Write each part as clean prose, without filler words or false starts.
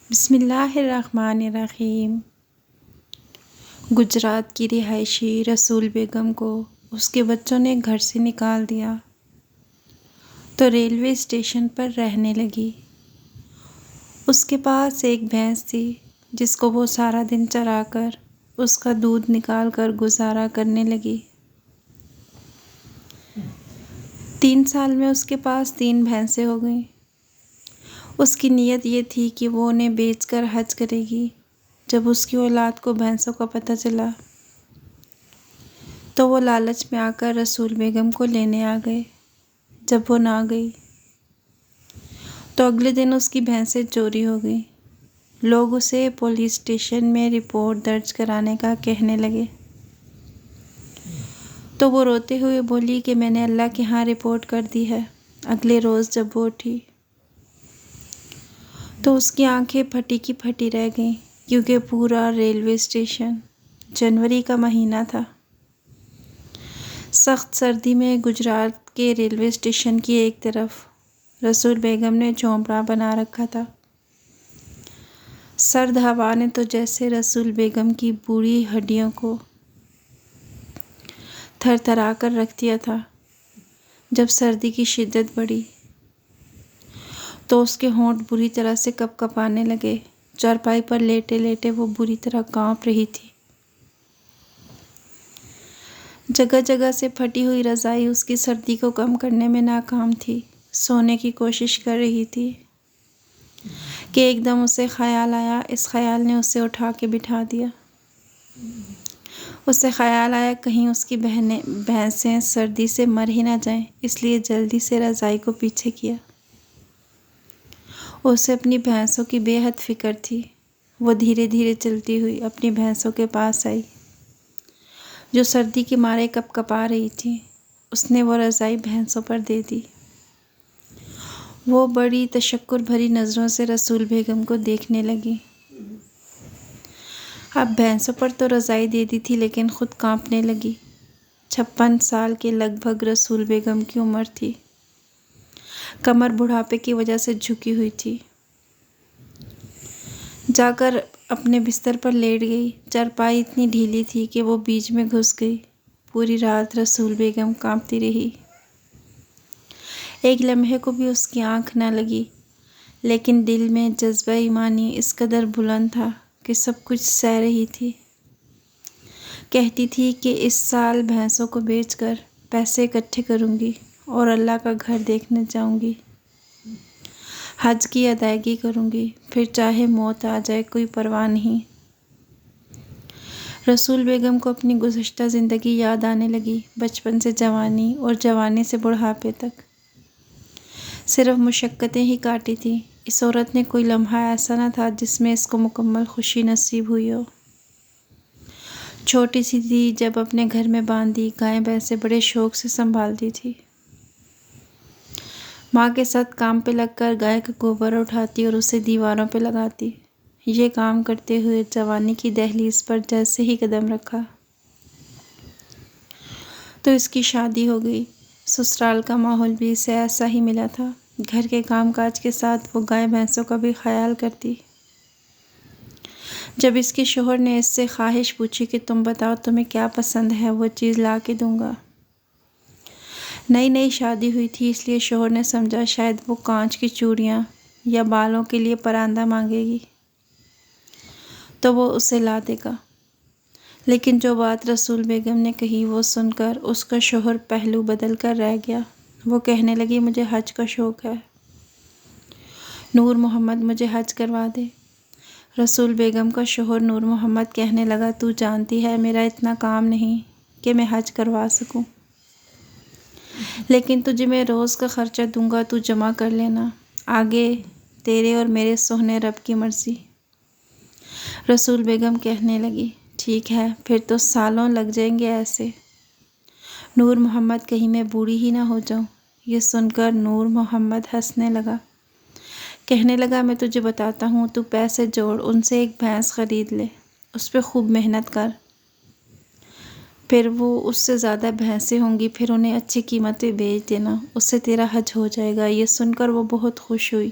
بسم اللہ الرحمن الرحیم۔ گجرات کی رہائشی رسول بیگم کو اس کے بچوں نے گھر سے نکال دیا تو ریلوے اسٹیشن پر رہنے لگی۔ اس کے پاس ایک بھینس تھی جس کو وہ سارا دن چرا کر اس کا دودھ نکال کر گزارا کرنے لگی۔ 3 سال میں اس کے پاس 3 بھینسیں ہو گئیں۔ اس کی نیت یہ تھی کہ وہ انہیں بیچ کر حج کرے گی۔ جب اس کی اولاد کو بھینسوں کا پتہ چلا تو وہ لالچ میں آ کر رسول بیگم کو لینے آ گئے۔ جب وہ نہ گئی تو اگلے دن اس کی بھینسیں چوری ہو گئیں۔ لوگ اسے پولیس اسٹیشن میں رپورٹ درج کرانے کا کہنے لگے تو وہ روتے ہوئے بولی کہ میں نے اللہ کے ہاں رپورٹ کر دی ہے۔ اگلے روز جب وہ اٹھی تو اس کی آنکھیں پھٹی کی پھٹی رہ گئیں، کیونکہ پورا ریلوے اسٹیشن، جنوری کا مہینہ تھا، سخت سردی میں گجرات کے ریلوے اسٹیشن کی ایک طرف رسول بیگم نے جھونپڑا بنا رکھا تھا۔ سرد ہوا نے تو جیسے رسول بیگم کی بوڑھی ہڈیوں کو تھر تھرا کر رکھ دیا تھا۔ جب سردی کی شدت بڑھی تو اس کے ہونٹ بری طرح سے کپ کپانے لگے۔ چارپائی پر لیٹے لیٹے وہ بری طرح کانپ رہی تھی۔ جگہ جگہ سے پھٹی ہوئی رضائی اس کی سردی کو کم کرنے میں ناکام تھی۔ سونے کی کوشش کر رہی تھی کہ ایک دم اسے خیال آیا۔ اس خیال نے اسے اٹھا کے بٹھا دیا۔ اسے خیال آیا کہیں اس کی بھینسیں سردی سے مر ہی نہ جائیں، اس لیے جلدی سے رضائی کو پیچھے کیا۔ اسے اپنی بھینسوں کی بے حد فکر تھی۔ وہ دھیرے دھیرے چلتی ہوئی اپنی بھینسوں کے پاس آئی جو سردی کے مارے کپ کپا رہی تھی۔ اس نے وہ رضائی بھینسوں پر دے دی۔ وہ بڑی تشکر بھری نظروں سے رسول بیگم کو دیکھنے لگی۔ اب بھینسوں پر تو رضائی دے دی تھی لیکن خود کانپنے لگی۔ 56 سال کے لگ بھگ رسول بیگم کی عمر تھی۔ کمر بڑھاپے کی وجہ سے جھکی ہوئی تھی۔ جا کر اپنے بستر پر لیٹ گئی۔ چارپائی اتنی ڈھیلی تھی کہ وہ بیچ میں گھس گئی۔ پوری رات رسول بیگم کانپتی رہی۔ ایک لمحے کو بھی اس کی آنکھ نہ لگی، لیکن دل میں جذبہ ایمانی اس قدر بلند تھا کہ سب کچھ سہ رہی تھی۔ کہتی تھی کہ اس سال بھینسوں کو بیچ کر پیسے اکٹھے کروں گی اور اللہ کا گھر دیکھنے جاؤں گی، حج کی ادائیگی کروں گی، پھر چاہے موت آ جائے کوئی پرواہ نہیں۔ رسول بیگم کو اپنی گزشتہ زندگی یاد آنے لگی، بچپن سے جوانی اور جوانی سے بڑھاپے تک صرف مشقتیں ہی کاٹی تھیں۔ اس عورت نے کوئی لمحہ ایسا نہ تھا جس میں اس کو مکمل خوشی نصیب ہوئی ہو۔ چھوٹی سی تھی جب اپنے گھر میں باندھی گائے بھینسیں بڑے شوق سے سنبھالتی تھی۔ ماں کے ساتھ کام پہ لگ کر گائے کا گوبر اٹھاتی اور اسے دیواروں پہ لگاتی۔ یہ کام کرتے ہوئے جوانی کی دہلیز پر جیسے ہی قدم رکھا تو اس کی شادی ہو گئی۔ سسرال کا ماحول بھی اسے ایسا ہی ملا تھا۔ گھر کے کام کاج کے ساتھ وہ گائے بھینسوں کا بھی خیال کرتی۔ جب اس کے شوہر نے اس سے خواہش پوچھی کہ تم بتاؤ تمہیں کیا پسند ہے، وہ چیز لا کے دوں گا۔ نئی نئی شادی ہوئی تھی اس لیے شوہر نے سمجھا شاید وہ کانچ کی چوڑیاں یا بالوں کے لیے پراندہ مانگے گی تو وہ اسے لا دے گا۔ لیکن جو بات رسول بیگم نے کہی وہ سن کر اس کا شوہر پہلو بدل کر رہ گیا۔ وہ کہنے لگی مجھے حج کا شوق ہے، نور محمد مجھے حج کروا دے۔ رسول بیگم کا شوہر نور محمد کہنے لگا تو جانتی ہے میرا اتنا کام نہیں کہ میں حج کروا سکوں، لیکن تجھے میں روز کا خرچہ دوں گا، تو جمع کر لینا، آگے تیرے اور میرے سوہنے رب کی مرضی۔ رسول بیگم کہنے لگی ٹھیک ہے، پھر تو سالوں لگ جائیں گے ایسے۔ نور محمد کہیں میں بوڑھی ہی نہ ہو جاؤں۔ یہ سن کر نور محمد ہنسنے لگا، کہنے لگا میں تجھے بتاتا ہوں، تو پیسے جوڑ، ان سے ایک بھینس خرید لے، اس پہ خوب محنت کر، پھر وہ اس سے زیادہ بھینسیں ہوں گی، پھر انہیں اچھی قیمت پہ بیچ دینا، اس سے تیرا حج ہو جائے گا۔ یہ سن کر وہ بہت خوش ہوئی۔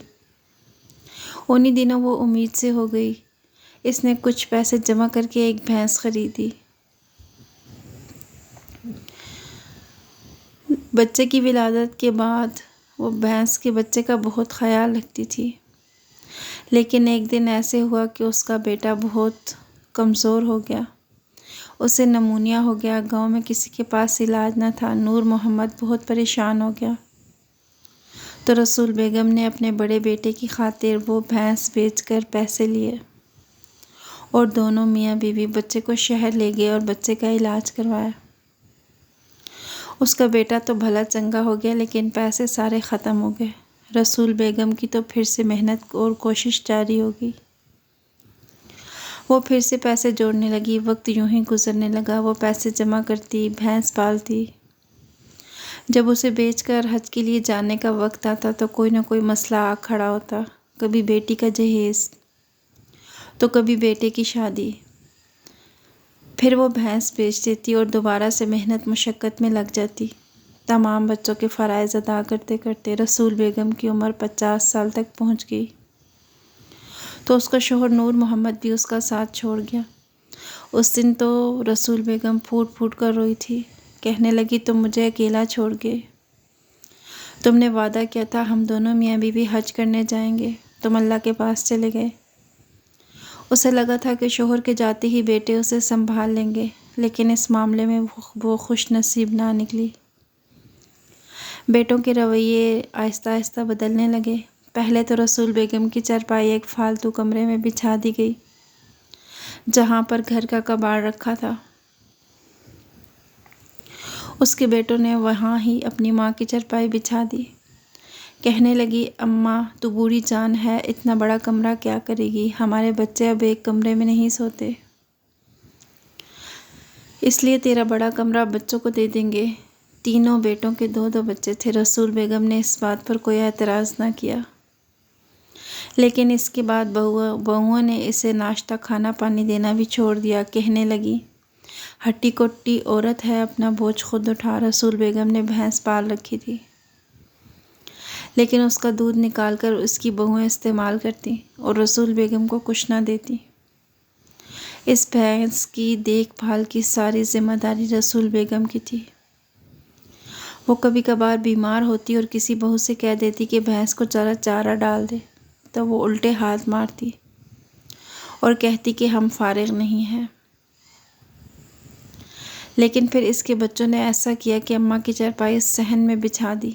انہی دنوں وہ امید سے ہو گئی۔ اس نے کچھ پیسے جمع کر کے ایک بھینس خریدی۔ بچے کی ولادت کے بعد وہ بھینس کے بچے کا بہت خیال رکھتی تھی، لیکن ایک دن ایسے ہوا کہ اس کا بیٹا بہت کمزور ہو گیا، اسے نمونیا ہو گیا۔ گاؤں میں کسی کے پاس علاج نہ تھا۔ نور محمد بہت پریشان ہو گیا، تو رسول بیگم نے اپنے بڑے بیٹے کی خاطر وہ بھینس بیچ کر پیسے لیے، اور دونوں میاں بیوی بچے کو شہر لے گئے اور بچے کا علاج کروایا۔ اس کا بیٹا تو بھلا چنگا ہو گیا، لیکن پیسے سارے ختم ہو گئے۔ رسول بیگم کی تو پھر سے محنت اور کوشش جاری ہو گئی۔ وہ پھر سے پیسے جوڑنے لگی۔ وقت یوں ہی گزرنے لگا، وہ پیسے جمع کرتی، بھینس پالتی۔ جب اسے بیچ کر حج کے لیے جانے کا وقت آتا تو کوئی نہ کوئی مسئلہ آ کھڑا ہوتا، کبھی بیٹی کا جہیز تو کبھی بیٹے کی شادی۔ پھر وہ بھینس بیچ دیتی اور دوبارہ سے محنت مشقت میں لگ جاتی۔ تمام بچوں کے فرائض ادا کرتے کرتے رسول بیگم کی عمر 50 سال تک پہنچ گئی، تو اس کا شوہر نور محمد بھی اس کا ساتھ چھوڑ گیا۔ اس دن تو رسول بیگم پھوٹ پھوٹ کر روئی تھی، کہنے لگی تم مجھے اکیلا چھوڑ گئے، تم نے وعدہ کیا تھا ہم دونوں میاں بیوی حج کرنے جائیں گے، تم اللہ کے پاس چلے گئے۔ اسے لگا تھا کہ شوہر کے جاتے ہی بیٹے اسے سنبھال لیں گے، لیکن اس معاملے میں وہ خوش نصیب نہ نکلی۔ بیٹوں کے رویے آہستہ آہستہ بدلنے لگے۔ پہلے تو رسول بیگم کی چارپائی ایک فالتو کمرے میں بچھا دی گئی، جہاں پر گھر کا کباڑ رکھا تھا۔ اس کے بیٹوں نے وہاں ہی اپنی ماں کی چارپائی بچھا دی۔ کہنے لگی اماں تو بوڑھی جان ہے، اتنا بڑا کمرہ کیا کرے گی، ہمارے بچے اب ایک کمرے میں نہیں سوتے، اس لیے تیرا بڑا کمرہ بچوں کو دے دیں گے۔ تینوں بیٹوں کے 2 بچے تھے۔ رسول بیگم نے اس بات پر کوئی اعتراض نہ کیا، لیکن اس کے بعد بہوؤں نے اسے ناشتہ کھانا پانی دینا بھی چھوڑ دیا۔ کہنے لگی ہٹی کٹی عورت ہے، اپنا بوجھ خود اٹھا۔ رسول بیگم نے بھینس پال رکھی تھی، لیکن اس کا دودھ نکال کر اس کی بہویں استعمال کرتی اور رسول بیگم کو کچھ نہ دیتی۔ اس بھینس کی دیکھ بھال کی ساری ذمہ داری رسول بیگم کی تھی۔ وہ کبھی کبھار بیمار ہوتی اور کسی بہو سے کہہ دیتی کہ بھینس کو ذرا چارہ ڈال دے، تو وہ الٹے ہاتھ مارتی اور کہتی کہ ہم فارغ نہیں ہیں۔ لیکن پھر اس کے بچوں نے ایسا کیا کہ اماں کی چارپائی صحن میں بچھا دی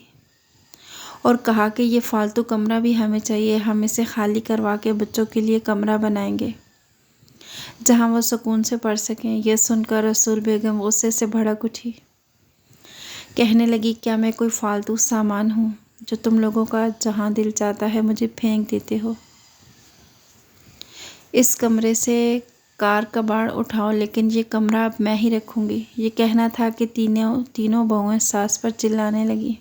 اور کہا کہ یہ فالتو کمرہ بھی ہمیں چاہیے، ہم اسے خالی کروا کے بچوں کے لیے کمرہ بنائیں گے جہاں وہ سکون سے پڑھ سکیں۔ یہ سن کر رسول بیگم غصے سے بھڑک اٹھی، کہنے لگی کیا میں کوئی فالتو سامان ہوں جو تم لوگوں کا جہاں دل چاہتا ہے مجھے پھینک دیتے ہو؟ اس کمرے سے کار کباڑ اٹھاؤ، لیکن یہ کمرہ اب میں ہی رکھوں گی۔ یہ کہنا تھا کہ تینوں بہویں ساس پر چلانے لگی،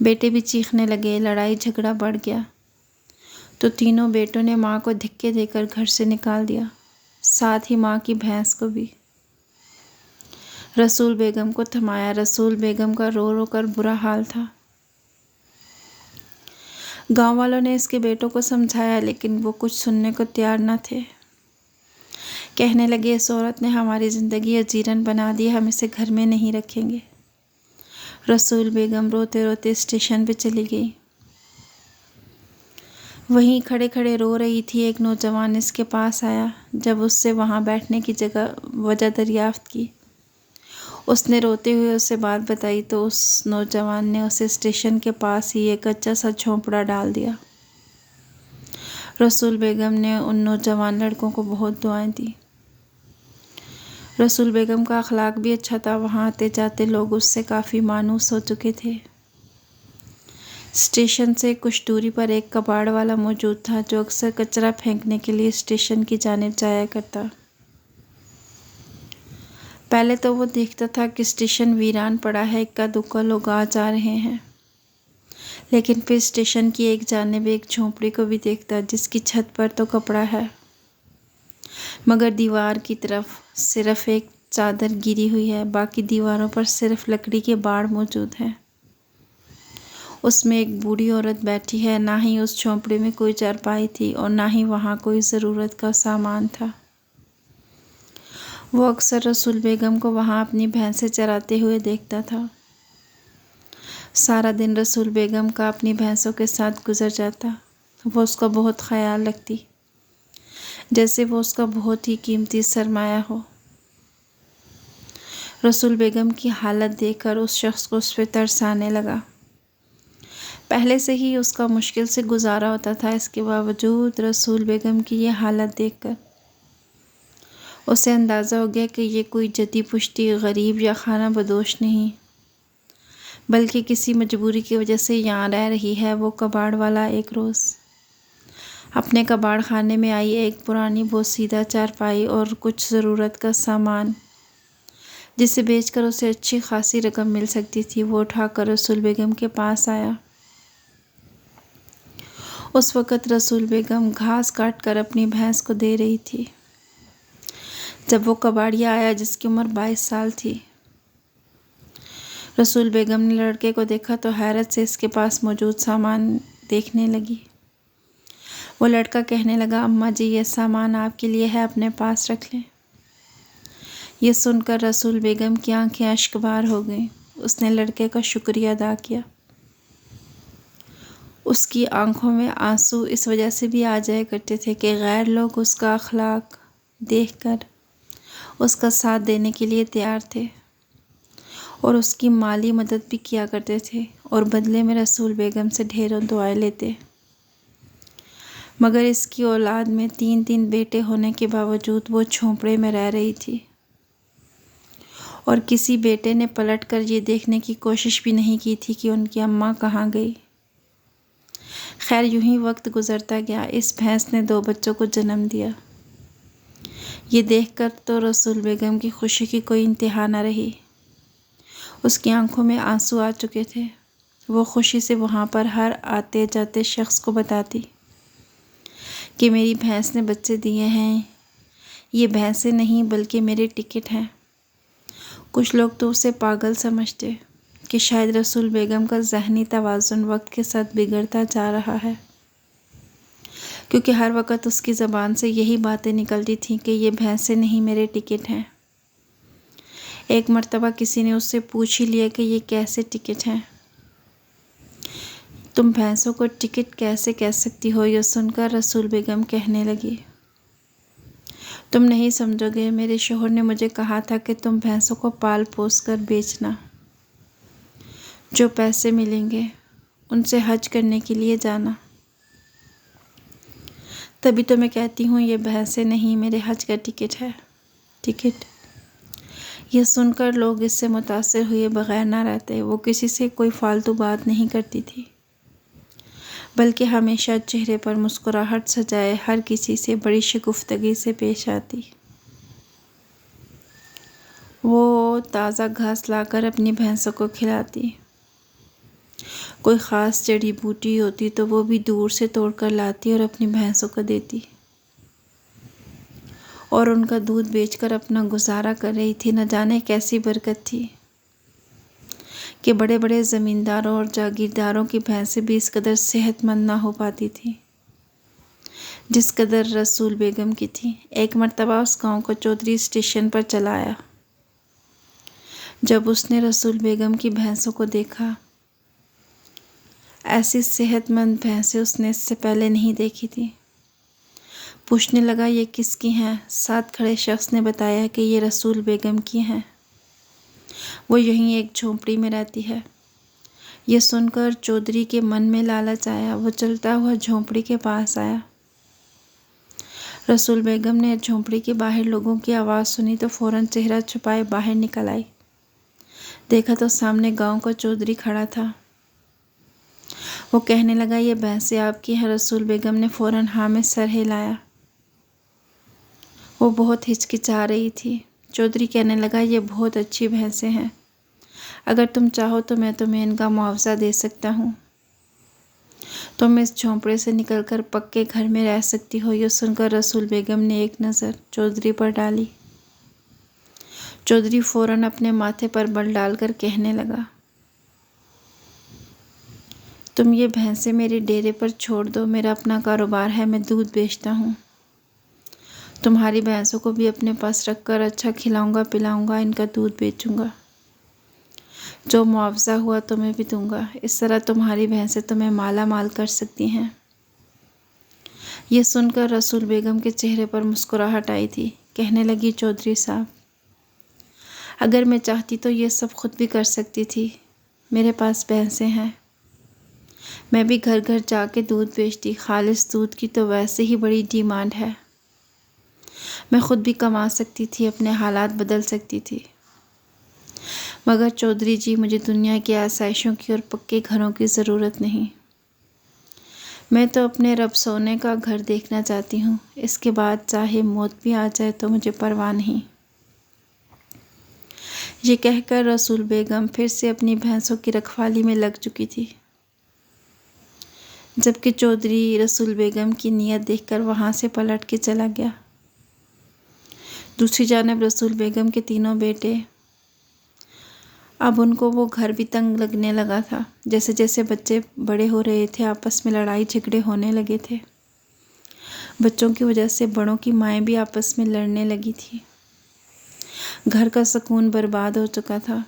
بیٹے بھی چیخنے لگے، لڑائی جھگڑا بڑھ گیا، تو تینوں بیٹوں نے ماں کو دھکے دے کر گھر سے نکال دیا، ساتھ ہی ماں کی بھینس کو بھی۔ رسول بیگم کو تھمایا۔ رسول بیگم کا رو رو کر برا حال تھا۔ گاؤں والوں نے اس کے بیٹوں کو سمجھایا، لیکن وہ کچھ سننے کو تیار نہ تھے۔ کہنے لگے اس عورت نے ہماری زندگی اجیرن بنا دی، ہم اسے گھر میں نہیں رکھیں گے۔ رسول بیگم روتے روتے اسٹیشن پہ چلی گئی۔ وہیں کھڑے کھڑے رو رہی تھی، ایک نوجوان اس کے پاس آیا۔ جب اس سے وہاں بیٹھنے کی وجہ دریافت کی، اس نے روتے ہوئے اسے بات بتائی، تو اس نوجوان نے اسے اسٹیشن کے پاس ہی ایک کچا سا جھونپڑا ڈال دیا۔ رسول بیگم نے ان نوجوان لڑکوں کو بہت دعائیں دی۔ رسول بیگم کا اخلاق بھی اچھا تھا، وہاں آتے جاتے لوگ اس سے کافی مانوس ہو چکے تھے۔ اسٹیشن سے کچھ دوری پر ایک کباڑ والا موجود تھا، جو اکثر کچرا پھینکنے کے لیے اسٹیشن کی جانب جایا کرتا۔ پہلے تو وہ دیکھتا تھا کہ اسٹیشن ویران پڑا ہے، اکا دکا لوگ آ جا رہے ہیں، لیکن پھر اسٹیشن کی ایک جانب ایک جھونپڑی کو بھی دیکھتا، جس کی چھت پر تو کپڑا ہے، مگر دیوار کی طرف صرف ایک چادر گری ہوئی ہے، باقی دیواروں پر صرف لکڑی کے باڑ موجود ہیں۔ اس میں ایک بوڑھی عورت بیٹھی ہے، نہ ہی اس جھونپڑی میں کوئی چارپائی تھی اور نہ ہی وہاں کوئی ضرورت کا سامان تھا۔ وہ اکثر رسول بیگم کو وہاں اپنی بھینسیں چراتے ہوئے دیکھتا تھا۔ سارا دن رسول بیگم کا اپنی بھینسوں کے ساتھ گزر جاتا۔ وہ اس کا بہت خیال رکھتی، جیسے وہ اس کا بہت ہی قیمتی سرمایہ ہو۔ رسول بیگم کی حالت دیکھ کر اس شخص کو اس پہ ترس آنے لگا۔ پہلے سے ہی اس کا مشکل سے گزارا ہوتا تھا، اس کے باوجود رسول بیگم کی یہ حالت دیکھ کر اسے اندازہ ہو گیا کہ یہ کوئی جدی پشتی غریب یا خانہ بدوش نہیں، بلکہ کسی مجبوری کی وجہ سے یہاں رہ رہی ہے۔ وہ کباڑ والا ایک روز اپنے کباڑ خانے میں آئی ایک پرانی بوسیدہ چارپائی اور کچھ ضرورت کا سامان، جسے بیچ کر اسے اچھی خاصی رقم مل سکتی تھی، وہ اٹھا کر رسول بیگم کے پاس آیا۔ اس وقت رسول بیگم گھاس کاٹ کر اپنی بھینس کو دے رہی تھی، جب وہ کباڑیا آیا جس کی عمر 22 سال تھی۔ رسول بیگم نے لڑکے کو دیکھا تو حیرت سے اس کے پاس موجود سامان دیکھنے لگی۔ وہ لڑکا کہنے لگا، اماں جی یہ سامان آپ کے لیے ہے، اپنے پاس رکھ لیں۔ یہ سن کر رسول بیگم کی آنکھیں اشک بار ہو گئیں۔ اس نے لڑکے کا شکریہ ادا کیا۔ اس کی آنکھوں میں آنسو اس وجہ سے بھی آ جایا کرتے تھے کہ غیر لوگ اس کا اخلاق دیکھ کر اس کا ساتھ دینے کے لیے تیار تھے اور اس کی مالی مدد بھی کیا کرتے تھے اور بدلے میں رسول بیگم سے ڈھیروں دعائیں لیتے۔ مگر اس کی اولاد میں 3 بیٹے ہونے کے باوجود وہ جھونپڑے میں رہ رہی تھی اور کسی بیٹے نے پلٹ کر یہ دیکھنے کی کوشش بھی نہیں کی تھی کہ ان کی اماں کہاں گئی۔ خیر یوں ہی وقت گزرتا گیا۔ اس بھینس نے 2 بچوں کو جنم دیا۔ یہ دیکھ کر تو رسول بیگم کی خوشی کی کوئی انتہا نہ رہی۔ اس کی آنکھوں میں آنسو آ چکے تھے۔ وہ خوشی سے وہاں پر ہر آتے جاتے شخص کو بتاتی کہ میری بھینس نے بچے دیے ہیں، یہ بھینسیں نہیں بلکہ میرے ٹکٹ ہیں۔ کچھ لوگ تو اسے پاگل سمجھتے کہ شاید رسول بیگم کا ذہنی توازن وقت کے ساتھ بگڑتا جا رہا ہے، کیونکہ ہر وقت اس کی زبان سے یہی باتیں نکلتی تھیں کہ یہ بھینسیں نہیں میرے ٹکٹ ہیں۔ ایک مرتبہ کسی نے اس سے پوچھ ہی لیا کہ یہ کیسے ٹکٹ ہیں؟ تم بھینسوں کو ٹکٹ کیسے کہہ سکتی ہو؟ یہ سن کر رسول بیگم کہنے لگی، تم نہیں سمجھو گے، میرے شوہر نے مجھے کہا تھا کہ تم بھینسوں کو پال پوس کر بیچنا، جو پیسے ملیں گے ان سے حج کرنے کے لیے جانا۔ تبھی تو میں کہتی ہوں یہ بھینسیں نہیں میرے حج کا ٹکٹ ہے۔ ٹکٹ؟ یہ سن کر لوگ اس سے متاثر ہوئے بغیر نہ رہتے۔ وہ کسی سے کوئی فالتو بات نہیں کرتی تھی، بلکہ ہمیشہ چہرے پر مسکراہٹ سجائے ہر کسی سے بڑی شگفتگی سے پیش آتی۔ وہ تازہ گھاس لا کر اپنی بھینسوں کو کھلاتی۔ کوئی خاص جڑی بوٹی ہوتی تو وہ بھی دور سے توڑ کر لاتی اور اپنی بھینسوں کو دیتی، اور ان کا دودھ بیچ کر اپنا گزارا کر رہی تھی۔ نہ جانے کیسی برکت تھی کہ بڑے بڑے زمینداروں اور جاگیرداروں کی بھینسیں بھی اس قدر صحت مند نہ ہو پاتی تھیں جس قدر رسول بیگم کی تھی۔ ایک مرتبہ اس گاؤں کو چودھری اسٹیشن پر چلا آیا۔ جب اس نے رسول بیگم کی بھینسوں کو دیکھا، ایسی صحت مند بھینسیں اس نے اس سے پہلے نہیں دیکھی تھی۔ پوچھنے لگا، یہ کس کی ہیں؟ ساتھ کھڑے شخص نے بتایا کہ یہ رسول بیگم کی ہیں، وہ یہیں ایک جھونپڑی میں رہتی ہے۔ یہ سن کر چودھری کے من میں لالچ آیا۔ وہ چلتا ہوا جھونپڑی کے پاس آیا۔ رسول بیگم نے جھونپڑی کے باہر لوگوں کی آواز سنی تو فوراً چہرہ چھپائے باہر نکل آئی۔ دیکھا تو سامنے گاؤں کا چودھری کھڑا تھا۔ وہ کہنے لگا، یہ بھینسیں آپ کی ہیں؟ رسول بیگم نے فوراً ہاں میں سر ہلایا۔ وہ بہت ہچکچا رہی تھی۔ چودھری کہنے لگا، یہ بہت اچھی بھینسیں ہیں، اگر تم چاہو تو میں تمہیں ان کا معاوضہ دے سکتا ہوں، تم اس جھونپڑے سے نکل کر پکے گھر میں رہ سکتی ہو۔ یہ سن کر رسول بیگم نے ایک نظر چودھری پر ڈالی۔ چودھری فوراً اپنے ماتھے پر بل ڈال کر کہنے لگا، تم یہ بھینسیں میرے ڈیرے پر چھوڑ دو، میرا اپنا کاروبار ہے، میں دودھ بیچتا ہوں۔ تمہاری بھینسوں کو بھی اپنے پاس رکھ کر اچھا کھلاؤں گا پلاؤں گا، ان کا دودھ بیچوں گا، جو معاوضہ ہوا تمہیں بھی دوں گا۔ اس طرح تمہاری بھینسیں تمہیں مالا مال کر سکتی ہیں۔ یہ سن کر رسول بیگم کے چہرے پر مسکراہٹ آئی تھی۔ کہنے لگی، چودھری صاحب، اگر میں چاہتی تو یہ سب خود بھی کر سکتی تھی۔ میرے پاس بھینسیں ہیں، میں بھی گھر گھر جا کے دودھ بیچتی۔ خالص دودھ کی تو ویسے ہی بڑی ڈیمانڈ ہے، میں خود بھی کما سکتی تھی، اپنے حالات بدل سکتی تھی۔ مگر چودھری جی، مجھے دنیا کی آسائشوں کی اور پکے گھروں کی ضرورت نہیں۔ میں تو اپنے رب سونے کا گھر دیکھنا چاہتی ہوں، اس کے بعد چاہے موت بھی آ جائے تو مجھے پرواہ نہیں۔ یہ کہہ کر رسول بیگم پھر سے اپنی بھینسوں کی رکھوالی میں لگ چکی تھی، جبکہ چودھری رسول بیگم کی نیت دیکھ کر وہاں سے پلٹ کے چلا گیا۔ دوسری جانب رسول بیگم کے تینوں بیٹے، اب ان کو وہ گھر بھی تنگ لگنے لگا تھا۔ جیسے جیسے بچے بڑے ہو رہے تھے، آپس میں لڑائی جھگڑے ہونے لگے تھے۔ بچوں کی وجہ سے بڑوں کی مائیں بھی آپس میں لڑنے لگی تھی۔ گھر کا سکون برباد ہو چکا تھا۔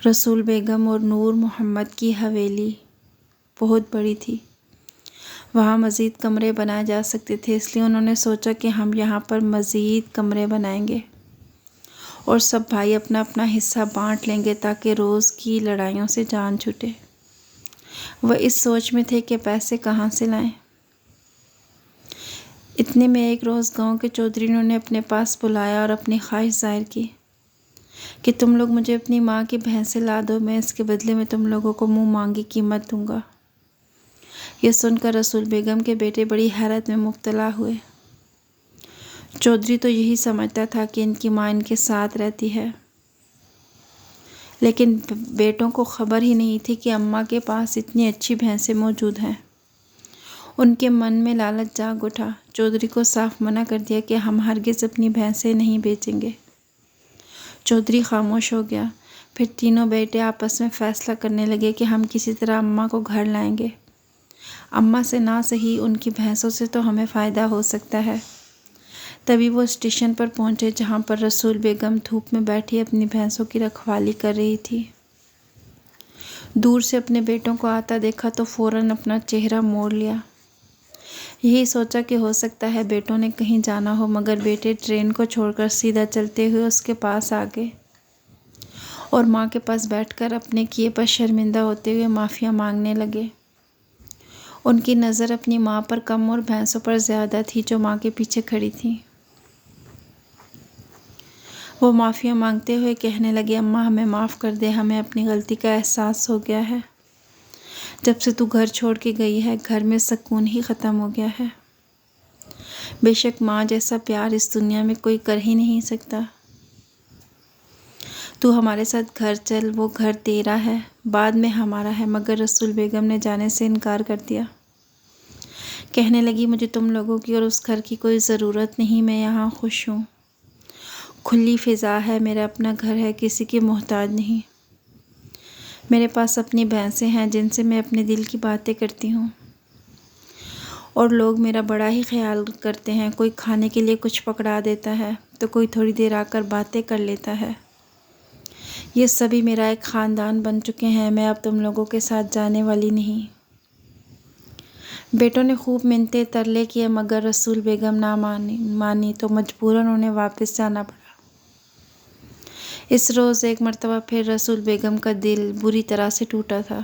رسول بیگم اور نور محمد کی حویلی بہت بڑی تھی، وہاں مزید کمرے بنائے جا سکتے تھے، اس لیے انہوں نے سوچا کہ ہم یہاں پر مزید کمرے بنائیں گے اور سب بھائی اپنا اپنا حصہ بانٹ لیں گے تاکہ روز کی لڑائیوں سے جان چھوٹے۔ وہ اس سوچ میں تھے کہ پیسے کہاں سے لائیں۔ اتنے میں ایک روز گاؤں کے چودھری نے انہیں اپنے پاس بلایا اور اپنی خواہش ظاہر کی کہ تم لوگ مجھے اپنی ماں کی بھینسیں لا دو، میں اس کے بدلے میں تم لوگوں کو منہ مانگی قیمت دوں گا۔ یہ سن کر رسول بیگم کے بیٹے بڑی حیرت میں مبتلا ہوئے۔ چودھری تو یہی سمجھتا تھا کہ ان کی ماں ان کے ساتھ رہتی ہے، لیکن بیٹوں کو خبر ہی نہیں تھی کہ اماں کے پاس اتنی اچھی بھینسیں موجود ہیں۔ ان کے من میں لالچ جاگ اٹھا۔ چودھری کو صاف منع کر دیا کہ ہم ہرگز اپنی بھینسیں نہیں بیچیں گے۔ چودھری خاموش ہو گیا۔ پھر تینوں بیٹے آپس میں فیصلہ کرنے لگے کہ ہم کسی طرح اماں کو گھر لائیں گے۔ اماں سے نہ صحیح، ان کی بھینسوں سے تو ہمیں فائدہ ہو سکتا ہے۔ تبھی وہ اسٹیشن پر پہنچے جہاں پر رسول بیگم دھوپ میں بیٹھی اپنی بھینسوں کی رکھوالی کر رہی تھی۔ دور سے اپنے بیٹوں کو آتا دیکھا تو فوراً اپنا چہرہ موڑ لیا۔ یہی سوچا کہ ہو سکتا ہے بیٹوں نے کہیں جانا ہو، مگر بیٹے ٹرین کو چھوڑ کر سیدھا چلتے ہوئے اس کے پاس آ گئے اور ماں کے پاس بیٹھ کر اپنے کیے پر شرمندہ ہوتے ہوئے معافیا مانگنے لگے۔ ان کی نظر اپنی ماں پر کم اور بھینسوں پر زیادہ تھی جو ماں کے پیچھے کھڑی تھیں۔ وہ معافیا مانگتے ہوئے کہنے لگے، اماں ہمیں معاف کر دے، ہمیں اپنی غلطی کا احساس ہو گیا ہے۔ جب سے تو گھر چھوڑ کے گئی ہے، گھر میں سکون ہی ختم ہو گیا ہے۔ بے شک ماں جیسا پیار اس دنیا میں کوئی کر ہی نہیں سکتا۔ تو ہمارے ساتھ گھر چل، وہ گھر تیرا ہے، بعد میں ہمارا ہے۔ مگر رسول بیگم نے جانے سے انکار کر دیا۔ کہنے لگی، مجھے تم لوگوں کی اور اس گھر کی کوئی ضرورت نہیں، میں یہاں خوش ہوں۔ کھلی فضا ہے، میرا اپنا گھر ہے، کسی کی محتاج نہیں۔ میرے پاس اپنی بھینسیں ہیں جن سے میں اپنے دل کی باتیں کرتی ہوں، اور لوگ میرا بڑا ہی خیال کرتے ہیں۔ کوئی کھانے کے لیے کچھ پکڑا دیتا ہے تو کوئی تھوڑی دیر آ کر باتیں کر لیتا ہے۔ یہ سبھی میرا ایک خاندان بن چکے ہیں، میں اب تم لوگوں کے ساتھ جانے والی نہیں۔ بیٹوں نے خوب منتیں ترلے کیے مگر رسول بیگم نہ مانی تو مجبوراً انہیں واپس جانا پڑا۔ اس روز ایک مرتبہ پھر رسول بیگم کا دل بری طرح سے ٹوٹا تھا۔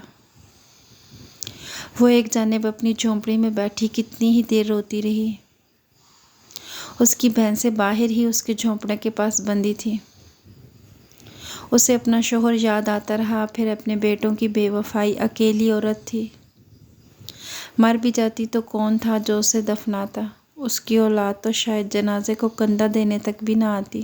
وہ ایک جانب اپنی جھونپڑی میں بیٹھی کتنی ہی دیر روتی رہی۔ اس کی بھینسیں باہر ہی اس کے جھونپڑے کے پاس بندھی تھیں۔ اسے اپنا شوہر یاد آتا رہا، پھر اپنے بیٹوں کی بے وفائی۔ اکیلی عورت تھی، مر بھی جاتی تو کون تھا جو اسے دفناتا؟ اس کی اولاد تو شاید جنازے کو کندھا دینے تک بھی نہ آتی۔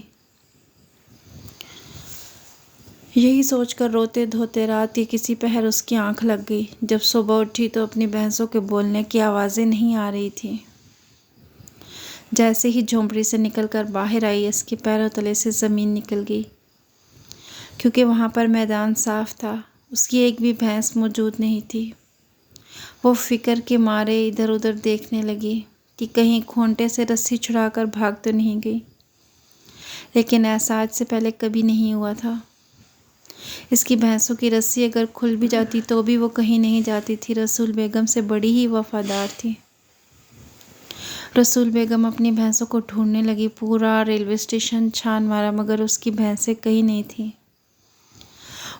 یہی سوچ کر روتے دھوتے رات کی کسی پہر اس کی آنکھ لگ گئی۔ جب صبح اٹھی تو اپنی بھینسوں کے بولنے کی آوازیں نہیں آ رہی تھیں۔ جیسے ہی جھونپڑی سے نکل کر باہر آئی، اس کے پیروں تلے سے زمین نکل گئی، کیونکہ وہاں پر میدان صاف تھا اس کی ایک بھی بھینس موجود نہیں تھی۔ وہ فکر کے مارے ادھر ادھر دیکھنے لگی کہ کہیں کھونٹے سے رسی چھڑا کر بھاگ تو نہیں گئی، لیکن ایسا آج سے پہلے کبھی نہیں ہوا تھا۔ اس کی بھینسوں کی رسی اگر کھل بھی جاتی تو بھی وہ کہیں نہیں جاتی تھی۔ رسول بیگم سے بڑی ہی وفادار تھی۔ رسول بیگم اپنی بھینسوں کو ڈھونڈنے لگی، پورا ریلوے اسٹیشن چھان مارا مگر اس کی بھینسیں کہیں نہیں تھیں۔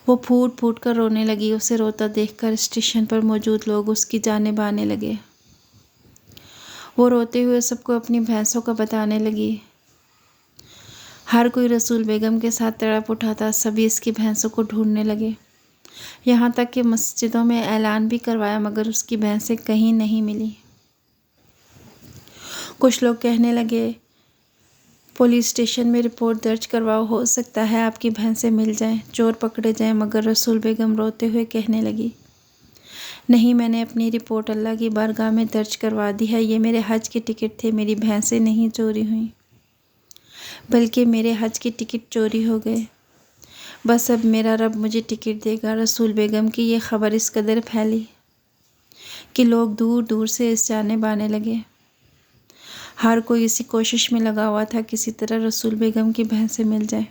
وہ پھوٹ پھوٹ کر رونے لگی۔ اسے روتا دیکھ کر اسٹیشن پر موجود لوگ اس کی جانب آنے لگے۔ وہ روتے ہوئے سب کو اپنی بھینسوں کا بتانے لگی۔ ہر کوئی رسول بیگم کے ساتھ تڑپ اٹھا تھا۔ سبھی اس کی بھینسوں کو ڈھونڈنے لگے، یہاں تک کہ مسجدوں میں اعلان بھی کروایا مگر اس کی بھینسیں کہیں نہیں ملی۔ کچھ لوگ کہنے لگے، پولیس اسٹیشن میں رپورٹ درج کرواؤ، ہو سکتا ہے آپ کی بھینسیں مل جائیں، چور پکڑے جائیں، مگر رسول بیگم روتے ہوئے کہنے لگی، نہیں، میں نے اپنی رپورٹ اللہ کی بارگاہ میں درج کروا دی ہے۔ یہ میرے حج کے ٹکٹ تھے، میری بھینسیں نہیں چوری ہوئیں، بلکہ میرے حج کے ٹکٹ چوری ہو گئے۔ بس اب میرا رب مجھے ٹکٹ دے گا۔ رسول بیگم کی یہ خبر اس قدر پھیلی کہ لوگ دور دور سے اس جانب آنے لگے۔ ہر کوئی اسی کوشش میں لگا ہوا تھا کسی طرح رسول بیگم کی بھینسیں مل جائیں۔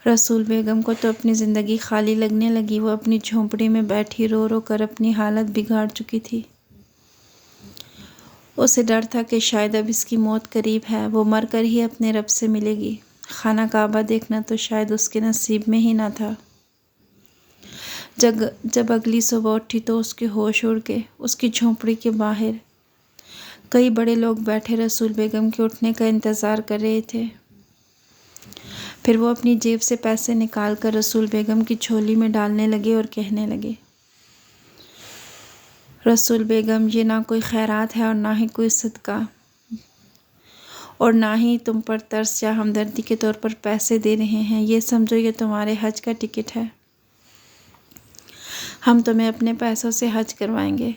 رسول بیگم کو تو اپنی زندگی خالی لگنے لگی۔ وہ اپنی جھونپڑی میں بیٹھی رو رو کر اپنی حالت بگاڑ چکی تھی۔ اسے ڈر تھا کہ شاید اب اس کی موت قریب ہے، وہ مر کر ہی اپنے رب سے ملے گی۔ خانہ کعبہ دیکھنا تو شاید اس کے نصیب میں ہی نہ تھا۔ جب اگلی صبح اٹھی تو اس کے ہوش اڑ گئے۔ اس کی جھونپڑی کے باہر کئی بڑے لوگ بیٹھے رسول بیگم کے اٹھنے کا انتظار کر رہے تھے۔ پھر وہ اپنی جیب سے پیسے نکال کر رسول بیگم کی جھولی میں ڈالنے لگے اور کہنے لگے، رسول بیگم، یہ نہ کوئی خیرات ہے اور نہ ہی کوئی صدقہ، اور نہ ہی تم پر ترس یا ہمدردی کے طور پر پیسے دے رہے ہیں۔ یہ سمجھو یہ تمہارے حج کا ٹکٹ ہے۔ ہم تمہیں اپنے پیسوں سے حج کروائیں گے۔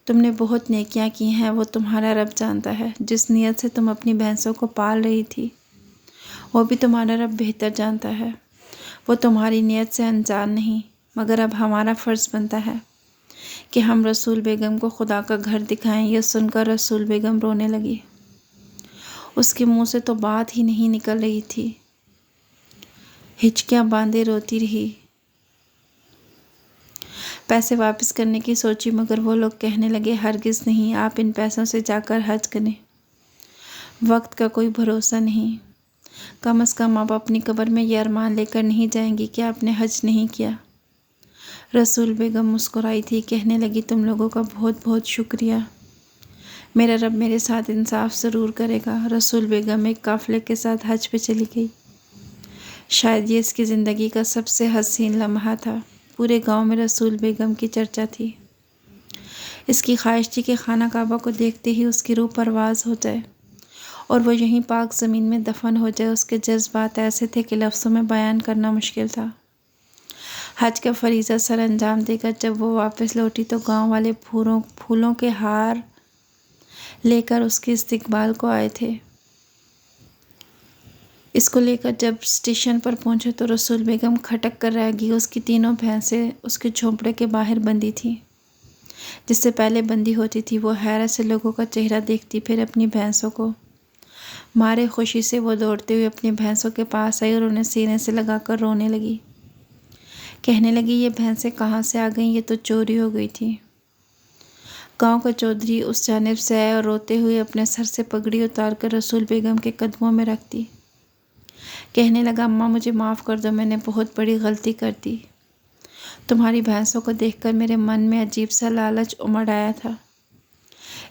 تم نے بہت نیکیاں کی ہیں، وہ تمہارا رب جانتا ہے۔ جس نیت سے تم اپنی بھینسوں کو پال رہی تھی، وہ بھی تمہارا رب بہتر جانتا ہے۔ وہ تمہاری نیت سے انجان نہیں، مگر اب ہمارا فرض بنتا ہے کہ ہم رسول بیگم کو خدا کا گھر دکھائیں۔ یہ سن کر رسول بیگم رونے لگی۔ اس کے منہ سے تو بات ہی نہیں نکل رہی تھی، ہچکیاں باندھے روتی رہی۔ پیسے واپس کرنے کی سوچی مگر وہ لوگ کہنے لگے، ہرگز نہیں، آپ ان پیسوں سے جا کر حج کریں، وقت کا کوئی بھروسہ نہیں۔ کم از کم آپ اپنی قبر میں یہ ارمان لے کر نہیں جائیں گی کہ آپ نے حج نہیں کیا۔ رسول بیگم مسکرائی تھی، کہنے لگی، تم لوگوں کا بہت بہت شکریہ، میرا رب میرے ساتھ انصاف ضرور کرے گا۔ رسول بیگم ایک قافلے کے ساتھ حج پہ چلی گئی۔ شاید یہ اس کی زندگی کا سب سے حسین لمحہ تھا۔ پورے گاؤں میں رسول بیگم کی چرچا تھی۔ اس کی خواہش تھی کہ خانہ کعبہ کو دیکھتے ہی اس کی روح پرواز ہو جائے اور وہ یہیں پاک زمین میں دفن ہو جائے۔ اس کے جذبات ایسے تھے کہ لفظوں میں بیان کرنا مشکل تھا۔ حج کا فریضہ سر انجام دے کر جب وہ واپس لوٹی تو گاؤں والے پھولوں کے ہار لے کر اس کے استقبال کو آئے تھے۔ اس کو لے کر جب اسٹیشن پر پہنچے تو رسول بیگم کھٹک کر رہ گئی۔ اس کی تینوں بھینسیں اس کے جھونپڑے کے باہر بندھی تھیں، جس سے پہلے بندھی ہوتی تھی۔ وہ حیرت سے لوگوں کا چہرہ دیکھتی، پھر اپنی بھینسوں کو مارے خوشی سے وہ دوڑتے ہوئے اپنی بھینسوں کے پاس آئی اور انہیں سینے سے لگا کر رونے لگی۔ کہنے لگی، یہ بھینسیں کہاں سے آ گئیں؟ یہ تو چوری ہو گئی تھی۔ گاؤں کا چودھری اس جانب سے آئے اور روتے ہوئے اپنے سر سے پگڑی اتار کر رسول بیگم کے قدموں میں رکھ دی۔ کہنے لگا، اماں مجھے معاف کر دو، میں نے بہت بڑی غلطی کر دی۔ تمہاری بھینسوں کو دیکھ کر میرے من میں عجیب سا لالچ امڑ آیا تھا،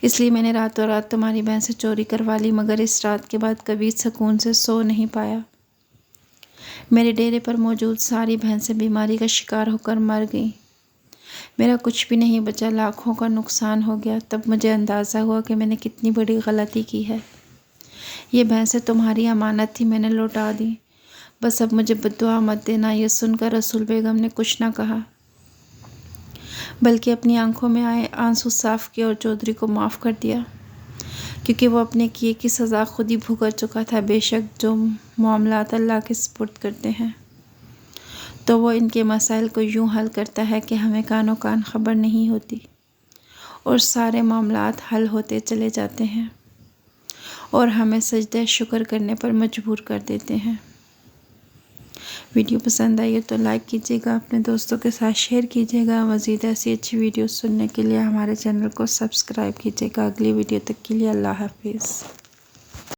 اس لیے میں نے راتوں رات تمہاری بھینسیں چوری کروا لی، مگر اس رات کے بعد کبھی سکون سے سو نہیں پایا۔ میرے ڈیرے پر موجود ساری بھینسیں بیماری کا شکار ہو کر مر گئیں۔ میرا کچھ بھی نہیں بچا، لاکھوں کا نقصان ہو گیا۔ تب مجھے اندازہ ہوا کہ میں نے کتنی بڑی غلطی کی ہے۔ یہ بھینسیں تمہاری امانت تھی، میں نے لوٹا دی، بس اب مجھے بددعا مت دینا۔ یہ سن کر رسول بیگم نے کچھ نہ کہا، بلکہ اپنی آنکھوں میں آئے آنسو صاف کیے اور چودھری کو معاف کر دیا، کیونکہ وہ اپنے کیے کی سزا خود ہی بھگت چکا تھا۔ بے شک جو معاملات اللہ کے سپرد کرتے ہیں تو وہ ان کے مسائل کو یوں حل کرتا ہے کہ ہمیں کانوں کان خبر نہیں ہوتی اور سارے معاملات حل ہوتے چلے جاتے ہیں اور ہمیں سجدہ شکر کرنے پر مجبور کر دیتے ہیں۔ ویڈیو پسند آئی ہے تو لائک کیجیے گا، اپنے دوستوں کے ساتھ شیئر کیجیے گا۔ مزید ایسی اچھی ویڈیوز سننے کے لیے ہمارے چینل کو سبسکرائب کیجیے گا۔ اگلی ویڈیو تک کے لیے اللہ حافظ۔